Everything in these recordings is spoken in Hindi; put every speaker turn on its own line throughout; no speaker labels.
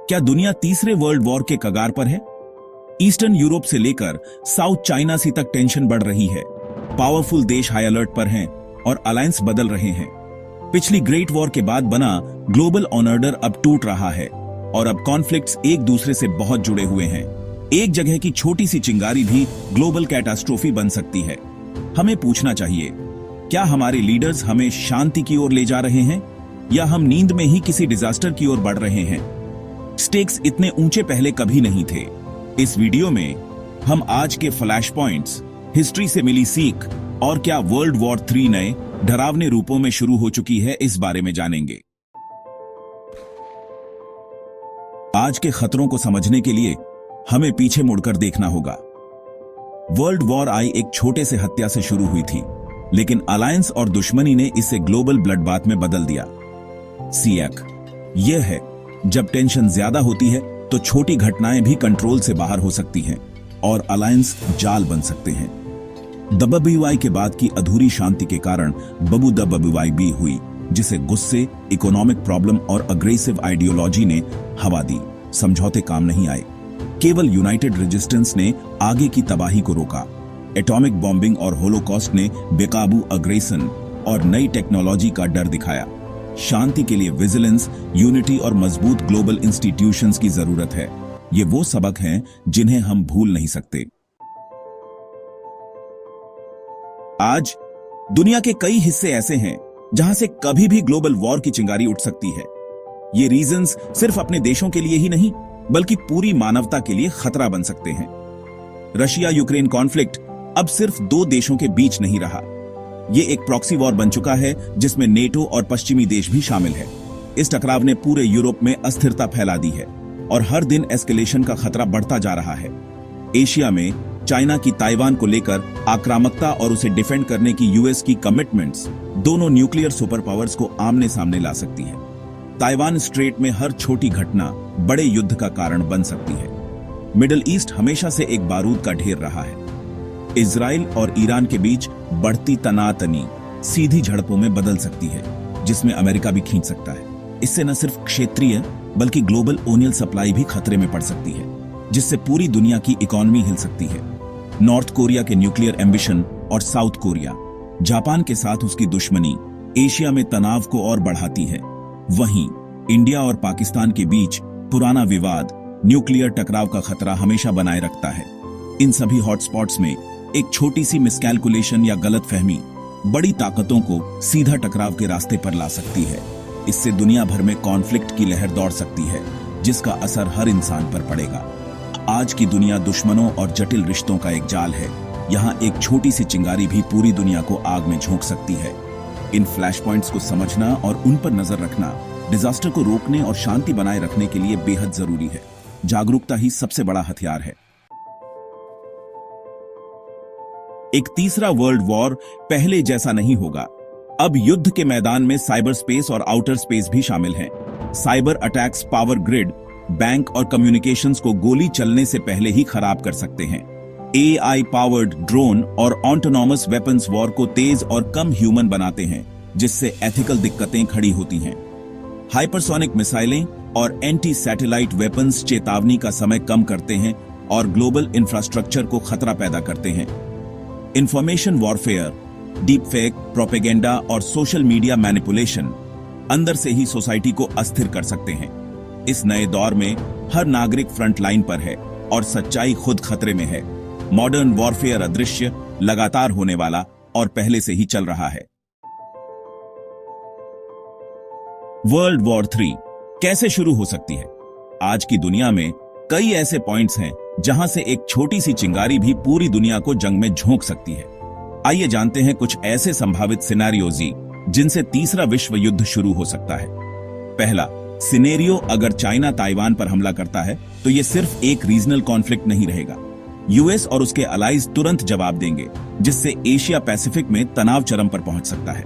क्या दुनिया तीसरे वर्ल्ड वॉर के कगार पर है? ईस्टर्न यूरोप से लेकर साउथ चाइना सी तक टेंशन बढ़ रही है। पावरफुल देश हाई अलर्ट पर हैं और अलायंस बदल रहे हैं। पिछली ग्रेट वॉर के बाद बना ग्लोबल ऑर्डर अब टूट रहा है और अब कॉन्फ्लिक्ट्स एक दूसरे से बहुत जुड़े हुए हैं। एक जगह की छोटी सी चिंगारी भी ग्लोबल कैटास्ट्रोफी बन सकती है। हमें पूछना चाहिए, क्या हमारे लीडर्स हमें शांति की ओर ले जा रहे हैं या हम नींद में ही किसी डिजास्टर की ओर बढ़ रहे हैं? स्टेक्स इतने ऊंचे पहले कभी नहीं थे। इस वीडियो में हम आज के फ्लैश पॉइंट्स, हिस्ट्री से मिली सीख और क्या वर्ल्ड वॉर 3 नए डरावने रूपों में शुरू हो चुकी है, इस बारे में जानेंगे। आज के खतरों को समझने के लिए हमें पीछे मुड़कर देखना होगा। वर्ल्ड वॉर आई एक छोटे से हत्या से शुरू हुई थी, लेकिन अलायंस और दुश्मनी ने इसे ग्लोबल ब्लडबाथ में बदल दिया। सियाक यह है, जब टेंशन ज्यादा होती है तो छोटी घटनाएं भी कंट्रोल से बाहर हो सकती हैं और अलायंस जाल बन सकते हैं। WWI के बाद की अधूरी शांति के कारण WWIB हुई, जिसे गुस्से, इकोनॉमिक प्रॉब्लम और अग्रेसिव आइडियोलॉजी ने हवा दी। समझौते काम नहीं आए। केवल यूनाइटेड रेजिस्टेंस ने आगे की तबाही को रोका। एटॉमिक बॉम्बिंग और होलोकॉस्ट ने बेकाबू अग्रेशन और नई टेक्नोलॉजी का डर दिखाया। शांति के लिए विजिलेंस, यूनिटी और मजबूत ग्लोबल इंस्टीट्यूशंस की जरूरत है। ये वो सबक हैं जिन्हें हम भूल नहीं सकते। आज दुनिया के कई हिस्से ऐसे हैं जहां से कभी भी ग्लोबल वॉर की चिंगारी उठ सकती है। ये रीजंस सिर्फ अपने देशों के लिए ही नहीं, बल्कि पूरी मानवता के लिए खतरा बन सकते हैं। रशिया यूक्रेन कॉन्फ्लिक्ट अब सिर्फ 2 देशों के बीच नहीं रहा। ये एक प्रॉक्सी वॉर बन चुका है जिसमें नेटो और पश्चिमी देश भी शामिल है। इस टकराव ने पूरे यूरोप में अस्थिरता फैला दी है और हर दिन एस्केलेशन का खतरा बढ़ता जा रहा है। एशिया में चाइना की ताइवान को लेकर आक्रामकता और उसे डिफेंड करने की यूएस की कमिटमेंट्स दोनों न्यूक्लियर सुपर पावर्स को आमने सामने ला सकती है। ताइवान स्ट्रेट में हर छोटी घटना बड़े युद्ध का कारण बन सकती है। मिडिल ईस्ट हमेशा से एक बारूद का ढेर रहा है। इजराइल और ईरान के बीच बढ़ती तनातनी सीधी झड़पों में बदल सकती है, जिसमें अमेरिका भी खींच सकता है। इससे न सिर्फ क्षेत्रीय बल्कि ग्लोबल ओनियल सप्लाई भी खतरे में पड़ सकती है, जिससे पूरी दुनिया की इकोनॉमी हिल सकती है। नॉर्थ कोरिया के न्यूक्लियर एम्बिशन और साउथ कोरिया, जापान के साथ उसकी दुश्मनी एशिया में तनाव को और बढ़ाती है। वहीं इंडिया और पाकिस्तान के बीच पुराना विवाद न्यूक्लियर टकराव का खतरा हमेशा बनाए रखता है। इन सभी हॉटस्पॉट्स में एक छोटी सी मिसकैलकुलेशन या गलतफहमी बड़ी ताकतों को सीधा टकराव के रास्ते पर ला सकती है। इससे दुनिया भर में कॉन्फ्लिक्ट की लहर दौड़ सकती है, जिसका असर हर इंसान पर पड़ेगा। आज की दुनिया दुश्मनों और जटिल रिश्तों का एक जाल है। यहाँ एक छोटी सी चिंगारी भी पूरी दुनिया को आग में झोंक सकती है। इन फ्लैश पॉइंट्स को समझना और उन पर नजर रखना डिजास्टर को रोकने और शांति बनाए रखने के लिए बेहद जरूरी है। जागरूकता ही सबसे बड़ा हथियार है। एक तीसरा वर्ल्ड वॉर पहले जैसा नहीं होगा। अब युद्ध के मैदान में साइबर स्पेस और आउटर स्पेस भी शामिल हैं। Cyber attacks power grid, bank और कम्युनिकेशंस को गोली चलने से पहले ही खराब कर सकते हैं। AI पावर्ड ड्रोन और ऑटोनॉमस वेपन्स वॉर को तेज और कम ह्यूमन बनाते हैं, जिससे एथिकल दिक्कतें खड़ी होती हैं। हाइपरसोनिक मिसाइलें और एंटी सैटेलाइट वेपन्स चेतावनी का समय कम करते हैं और ग्लोबल इंफ्रास्ट्रक्चर को खतरा पैदा करते हैं। Information warfare, deep fake, propaganda और सोशल मीडिया मैनिपुलेशन अंदर से ही सोसाइटी को अस्थिर कर सकते हैं। इस नए दौर में हर नागरिक फ्रंट लाइन पर है और सच्चाई खुद खतरे में है। मॉडर्न वॉरफेयर अदृश्य, लगातार होने वाला और पहले से ही चल रहा है। वर्ल्ड वॉर 3 कैसे शुरू हो सकती है? आज की दुनिया में कई ऐसे पॉइंट्स हैं जहां से एक छोटी सी चिंगारी भी पूरी दुनिया को जंग में झोंक सकती है। आइए जानते हैं कुछ ऐसे संभावित सिनेरियोज जिनसे तीसरा विश्व युद्ध शुरू हो सकता है। पहला सिनेरियो, अगर चाइना ताइवान पर हमला करता है तो यह सिर्फ एक रीजनल कॉन्फ्लिक्ट नहीं रहेगा। यूएस और उसके अलाइज तुरंत जवाब देंगे, जिससे एशिया पैसिफिक में तनाव चरम पर पहुंच सकता है।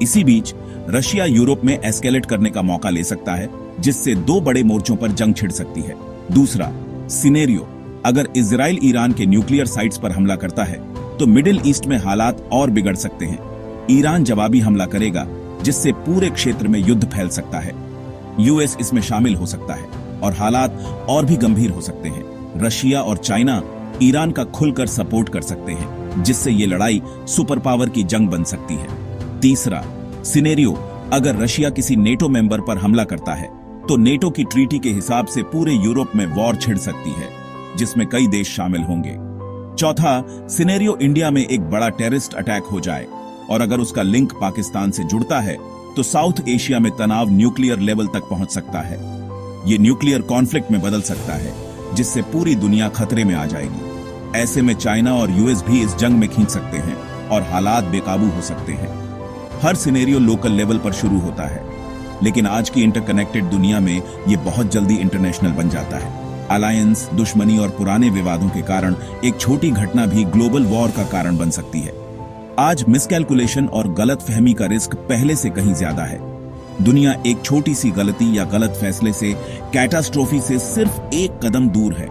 इसी बीच रशिया यूरोप में एस्केलेट करने का मौका ले सकता है, जिससे 2 बड़े मोर्चों पर जंग छिड़ सकती है। दूसरा सिनेरियो, अगर इजराइल ईरान के न्यूक्लियर साइट्स पर हमला करता है तो मिडिल ईस्ट में हालात और बिगड़ सकते हैं। ईरान जवाबी हमला करेगा, जिससे पूरे क्षेत्र में युद्ध फैल सकता है। यूएस इसमें शामिल हो सकता है और हालात और भी गंभीर हो सकते हैं। रशिया और चाइना ईरान का खुलकर सपोर्ट कर सकते हैं, जिससे ये लड़ाई सुपर पावर की जंग बन सकती है। तीसरा सिनेरियो, अगर रशिया किसी नेटो मेंबर पर हमला करता है तो नेटो की ट्रीटी के हिसाब से पूरे यूरोप में वॉर छिड़ सकती है, जिसमें कई देश शामिल होंगे। चौथा सिनेरियो, इंडिया में एक बड़ा टेररिस्ट अटैक हो जाए और अगर उसका लिंक पाकिस्तान से जुड़ता है तो साउथ एशिया में तनाव न्यूक्लियर लेवल तक पहुंच सकता है। ये न्यूक्लियर कॉन्फ्लिक्ट में बदल सकता है, जिससे पूरी दुनिया खतरे में आ जाएगी। ऐसे में चाइना और यूएस भी इस जंग में खींच सकते हैं और हालात बेकाबू हो सकते हैं। हर सिनेरियो लोकल लेवल पर शुरू होता है, लेकिन आज की इंटरकनेक्टेड दुनिया में ये बहुत जल्दी इंटरनेशनल बन जाता है। अलायंस, दुश्मनी और पुराने विवादों के कारण एक छोटी घटना भी ग्लोबल वॉर का कारण बन सकती है। आज मिसकैलकुलेशन और गलतफहमी का रिस्क पहले से कहीं ज्यादा है। दुनिया एक छोटी सी गलती या गलत फैसले से कैटास्ट्रोफी से सिर्फ एक कदम दूर है।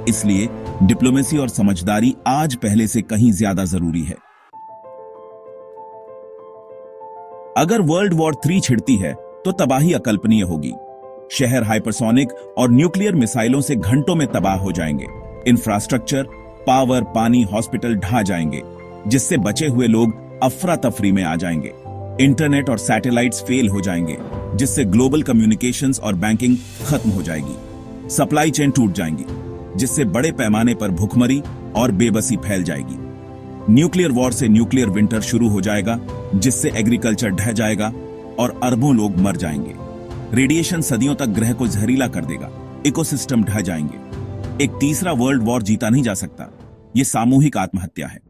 इसलिए डिप्लोमेसी और समझदारी आज पहले से कहीं ज्यादा जरूरी है। अगर वर्ल्ड वॉर 3 छिड़ती है तो तबाही अकल्पनीय होगी। शहर हाइपरसोनिक और न्यूक्लियर मिसाइलों से घंटों में तबाह हो जाएंगे। इंफ्रास्ट्रक्चर, पावर, पानी, हॉस्पिटल ढह जाएंगे, जिससे बचे हुए लोग अफरा तफरी में आ जाएंगे। इंटरनेट और सैटेलाइट्स फेल हो जाएंगे, जिससे ग्लोबल कम्युनिकेशंस और बैंकिंग खत्म हो जाएगी। सप्लाई चेन टूट जाएंगी, जिससे बड़े पैमाने पर भुखमरी और बेबसी फैल जाएगी। न्यूक्लियर वॉर से न्यूक्लियर विंटर शुरू हो जाएगा, जिससे एग्रीकल्चर ढह जाएगा और अरबों लोग मर जाएंगे। रेडिएशन सदियों तक ग्रह को जहरीला कर देगा, इकोसिस्टम ढह जाएंगे। एक तीसरा वर्ल्ड वॉर जीता नहीं जा सकता, यह सामूहिक आत्महत्या है।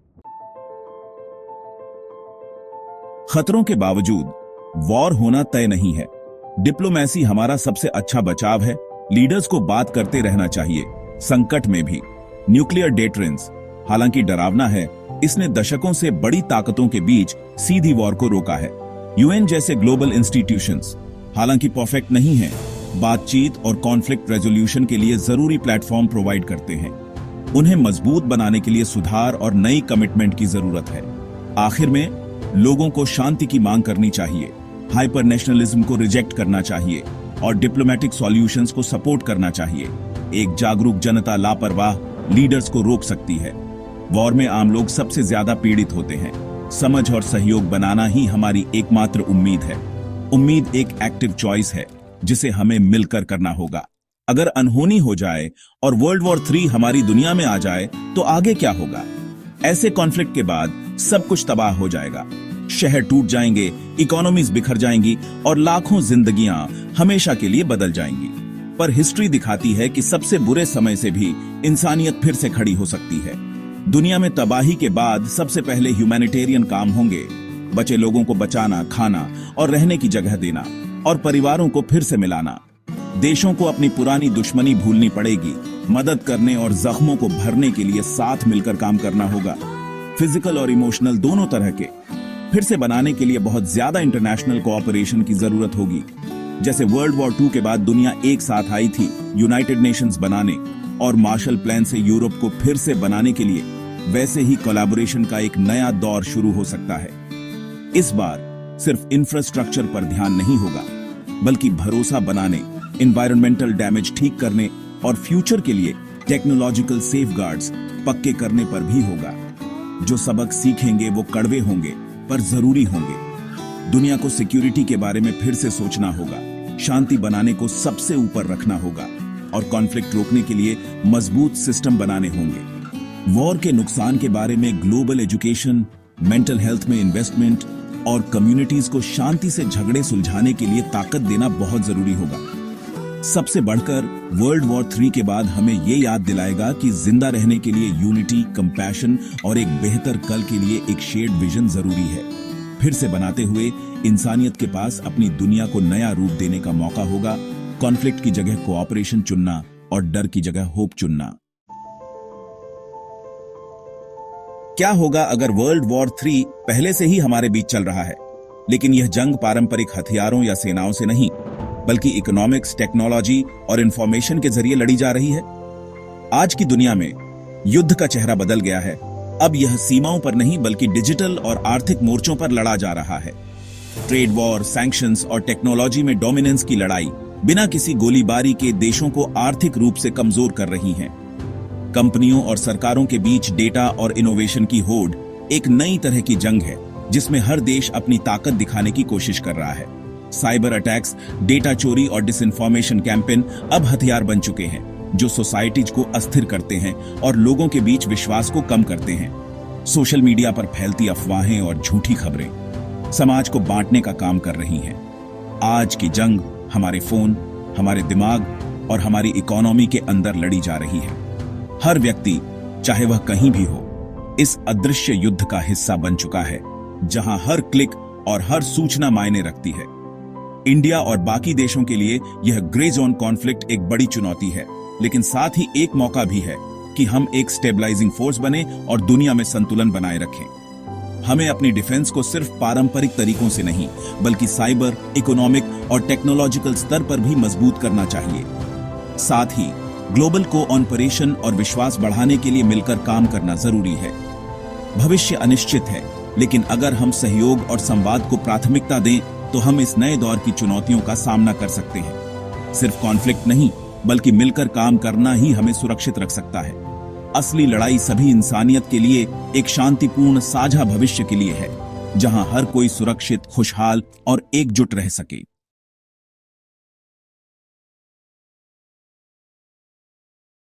खतरों के बावजूद वॉर होना तय नहीं है। डिप्लोमेसी हमारा सबसे अच्छा बचाव है। लीडर्स को बात करते रहना चाहिए, संकट में भी। न्यूक्लियर डेटरेंस हालांकि डरावना है, इसने दशकों से बड़ी ताकतों के बीच सीधी वॉर को रोका है। यूएन जैसे ग्लोबल इंस्टीट्यूशंस हालांकि परफेक्ट नहीं है, बातचीत और कॉन्फ्लिक्ट रेजोल्यूशन के लिए जरूरी प्लेटफॉर्म प्रोवाइड करते हैं। उन्हें मजबूत बनाने के लिए सुधार और नई कमिटमेंट की जरूरत है। आखिर में लोगों को शांति की मांग करनी चाहिए, हाइपर नेशनलिज्म को रिजेक्ट करना चाहिए और डिप्लोमेटिक सॉल्यूशंस को सपोर्ट करना चाहिए। एक जागरूक जनता लापरवाह लीडर्स को रोक सकती है। वॉर में आम लोग सबसे ज्यादा पीड़ित होते हैं। समझ और सहयोग बनाना ही हमारी एकमात्र उम्मीद है। उम्मीद एक एक्टिव चॉइस है, जिसे हमें मिलकर करना होगा। अगर अनहोनी हो जाए और वर्ल्ड वॉर 3 हमारी दुनिया में आ जाए तो आगे क्या होगा? ऐसे कॉन्फ्लिक्ट के बाद सब कुछ तबाह हो जाएगा। शहर टूट जाएंगे, इकोनॉमीज बिखर जाएंगी और लाखों जिंदगियां हमेशा के लिए बदल जाएंगी। पर हिस्ट्री दिखाती है कि सबसे बुरे समय से भी इंसानियत फिर से खड़ी हो सकती है। दुनिया में तबाही के बाद सबसे पहले ह्यूमैनिटेरियन काम होंगे। बचे लोगों को बचाना, खाना और रहने की जगह देना और परिवारों को फिर से मिलाना। देशों को अपनी पुरानी दुश्मनी भूलनी पड़ेगी। मदद करने और जख्मों को भरने के लिए साथ मिलकर काम करना होगा। फिजिकल और इमोशनल दोनों तरह के। फिर से बनाने के लिए बहुत ज्यादा इंटरनेशनल कोऑपरेशन की जरूरत होगी। जैसे वर्ल्ड वॉर 2 के बाद दुनिया एक साथ आई थी यूनाइटेड नेशंस बनाने और मार्शल प्लान से यूरोप को फिर से बनाने के लिए, वैसे ही कोलैबोरेशन का एक नया दौर शुरू हो सकता है। इस बार सिर्फ इंफ्रास्ट्रक्चर पर ध्यान नहीं होगा, बल्कि भरोसा बनाने, एनवायरमेंटल डैमेज ठीक करने और फ्यूचर के लिए टेक्नोलॉजिकल सेफगार्ड्स पक्के करने पर भी होगा। जो सबक सीखेंगे वो कड़वे होंगे पर जरूरी होंगे। दुनिया को सिक्योरिटी के बारे में फिर से सोचना होगा, शांति बनाने को सबसे ऊपर रखना होगा और कॉन्फ्लिक्ट रोकने के लिए मजबूत सिस्टम बनाने होंगे। वॉर के नुकसान के बारे में ग्लोबल एजुकेशन, मेंटल हेल्थ में इन्वेस्टमेंट और कम्युनिटीज को शांति से झगड़े सुलझाने के लिए ताकत देना बहुत जरूरी होगा। सबसे बढ़कर वर्ल्ड वॉर 3 के बाद हमें ये याद दिलाएगा कि जिंदा रहने के लिए यूनिटी, कंपैशन और एक बेहतर कल के लिए एक शेयर्ड विजन जरूरी है। फिर से बनाते हुए इंसानियत के पास अपनी दुनिया को नया रूप देने का मौका होगा। कॉन्फ्लिक्ट की जगह कोऑपरेशन चुनना और डर की जगह होप चुनना। क्या होगा अगर वर्ल्ड वॉर 3 पहले से ही हमारे बीच चल रहा है, लेकिन यह जंग पारंपरिक हथियारों या सेनाओं से नहीं, बल्कि इकोनॉमिक्स, टेक्नोलॉजी और इंफॉर्मेशन के जरिए लड़ी जा रही है? आज की दुनिया में युद्ध का चेहरा बदल गया है। अब यह सीमाओं पर नहीं बल्कि डिजिटल और आर्थिक मोर्चों पर लड़ा जा रहा है। ट्रेड वॉर, सैंक्शंस और टेक्नोलॉजी में डोमिनेंस की लड़ाई बिना किसी गोलीबारी के देशों को आर्थिक रूप से कमजोर कर रही हैं। कंपनियों और सरकारों के बीच डेटा और इनोवेशन की होड़ एक नई तरह की जंग है, जिसमें हर देश अपनी ताकत दिखाने की कोशिश कर रहा है। साइबर अटैक्स, डेटा चोरी और डिसइंफॉर्मेशन कैंपेन अब हथियार बन चुके हैं, जो सोसाइटीज को अस्थिर करते हैं और लोगों के बीच विश्वास को कम करते हैं। सोशल मीडिया पर फैलती अफवाहें और झूठी खबरें समाज को बांटने का काम कर रही हैं। आज की जंग हमारे फोन, हमारे दिमाग और हमारी इकोनॉमी के अंदर लड़ी जा रही है। हर व्यक्ति, चाहे वह कहीं भी हो, इस अदृश्य युद्ध का हिस्सा बन चुका है, जहां हर क्लिक और हर सूचना मायने रखती है। इंडिया और बाकी देशों के लिए यह ग्रे जोन कॉन्फ्लिक्ट एक बड़ी चुनौती है, लेकिन साथ ही एक मौका भी है कि हम एक स्टेबलाइजिंग फोर्स बने और दुनिया में संतुलन बनाए रखें। हमें अपनी डिफेंस को सिर्फ पारंपरिक तरीकों से नहीं, बल्कि साइबर, इकोनॉमिक और टेक्नोलॉजिकल स्तर पर भी मजबूत करना चाहिए। साथ ही ग्लोबल कोऑपरेशन और विश्वास बढ़ाने के लिए मिलकर काम करना जरूरी है। भविष्य अनिश्चित है, लेकिन अगर हम सहयोग और संवाद को प्राथमिकता दें तो हम इस नए दौर की चुनौतियों का सामना कर सकते हैं। सिर्फ कॉन्फ्लिक्ट नहीं, बल्कि मिलकर काम करना ही हमें सुरक्षित रख सकता है। असली लड़ाई सभी इंसानियत के लिए एक शांतिपूर्ण साझा भविष्य के लिए है, जहां हर कोई सुरक्षित, खुशहाल और एकजुट रह सके।